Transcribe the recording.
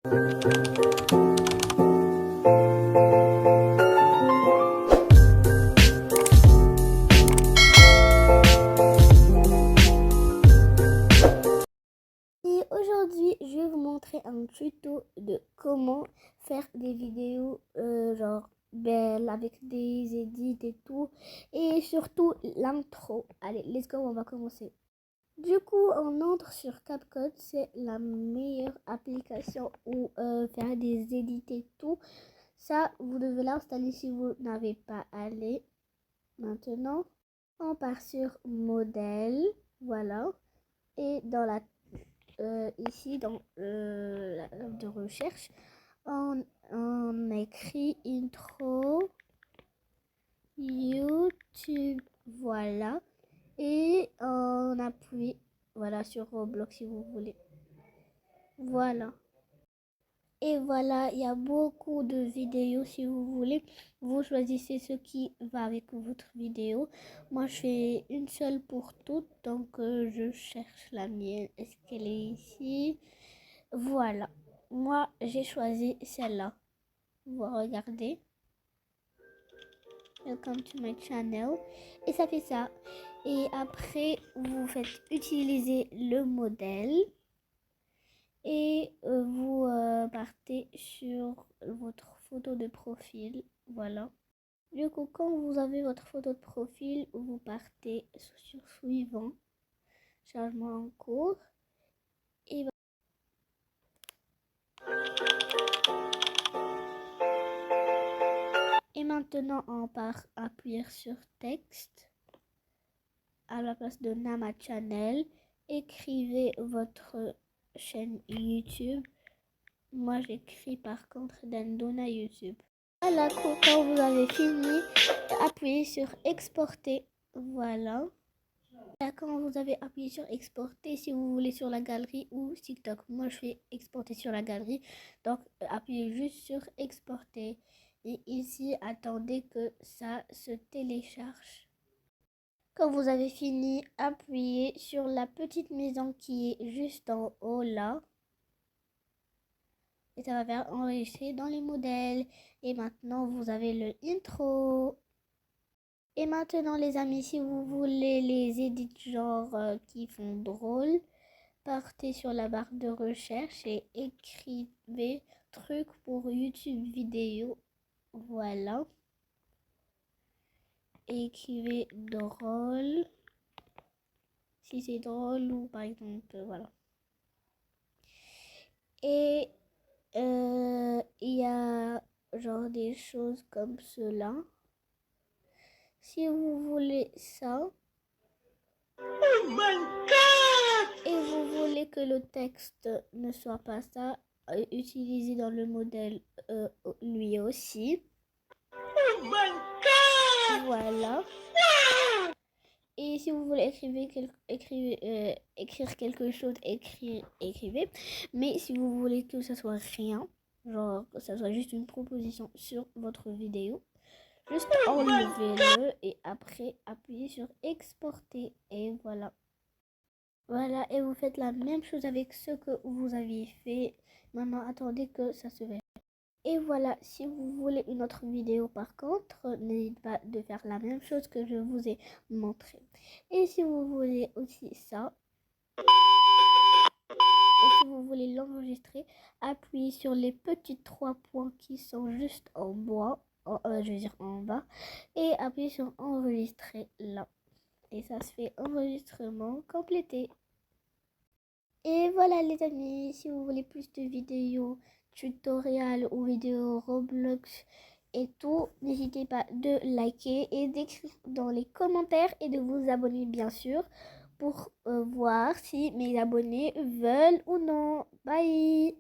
Et aujourd'hui, je vais vous montrer un tuto de comment faire des vidéos genre belles avec des edits et tout. Et surtout l'intro. Allez, let's go, on va commencer. Du coup, on entre sur CapCut, c'est la meilleure application où faire des edits et tout. Ça, vous devez l'installer si vous n'avez pas allé. Maintenant, on part sur modèle, voilà. Et dans la ici dans la table de recherche, on écrit intro YouTube, voilà, et on appuie voilà sur Roblox si vous voulez, voilà. Et voilà, il y a beaucoup de vidéos si vous voulez. Vous choisissez ce qui va avec votre vidéo. Moi, je fais une seule pour toutes. Donc, je cherche la mienne. Est-ce qu'elle est ici? Voilà. Moi, j'ai choisi celle-là. Vous regardez. Welcome to my channel. Et ça fait ça. Et après, vous faites utiliser le modèle. Et vous partez sur votre photo de profil, voilà. Du coup, quand vous avez votre photo de profil, vous partez sur suivant, changement en cours. Et maintenant, on part appuyer sur texte à la place de Nama Channel. Écrivez votre chaîne YouTube. Moi, j'écris par contre Dandona YouTube. Voilà, quand vous avez fini, appuyez sur exporter. Voilà. Là, quand vous avez appuyé sur exporter, si vous voulez sur la galerie ou TikTok. Moi, je fais exporter sur la galerie. Donc, appuyez juste sur exporter. Et ici, attendez que ça se télécharge. Quand vous avez fini, appuyez sur la petite maison qui est juste en haut là. Et ça va faire enregistrer dans les modèles. Et maintenant, vous avez le intro. Et maintenant, les amis, si vous voulez les edits genre qui font drôle, partez sur la barre de recherche et écrivez truc pour YouTube vidéo. Voilà. Et écrivez drôle. Si c'est drôle ou par exemple, voilà. Et il y a genre des choses comme cela. Si vous voulez ça. Oh my God! Et vous voulez que le texte ne soit pas ça, utilisez dans le modèle lui aussi. Oh my God! Voilà. Et si vous voulez écrire quelque chose, écrivez. Mais si vous voulez que ça soit rien, genre que ça soit juste une proposition sur votre vidéo, juste enlevez-le et après appuyez sur exporter et voilà. Voilà, et vous faites la même chose avec ce que vous aviez fait. Maintenant, attendez que ça se verra. Et voilà, si vous voulez une autre vidéo par contre, n'hésitez pas de faire la même chose que je vous ai montré. Et si vous voulez aussi ça, et si vous voulez l'enregistrer, appuyez sur les petits 3 points qui sont juste en bas, je veux dire en bas, et appuyez sur enregistrer là. Et ça se fait enregistrement complété. Et voilà les amis, si vous voulez plus de vidéos tutoriels ou vidéos Roblox et tout, n'hésitez pas de liker et d'écrire dans les commentaires et de vous abonner bien sûr pour voir si mes abonnés veulent ou non. Bye!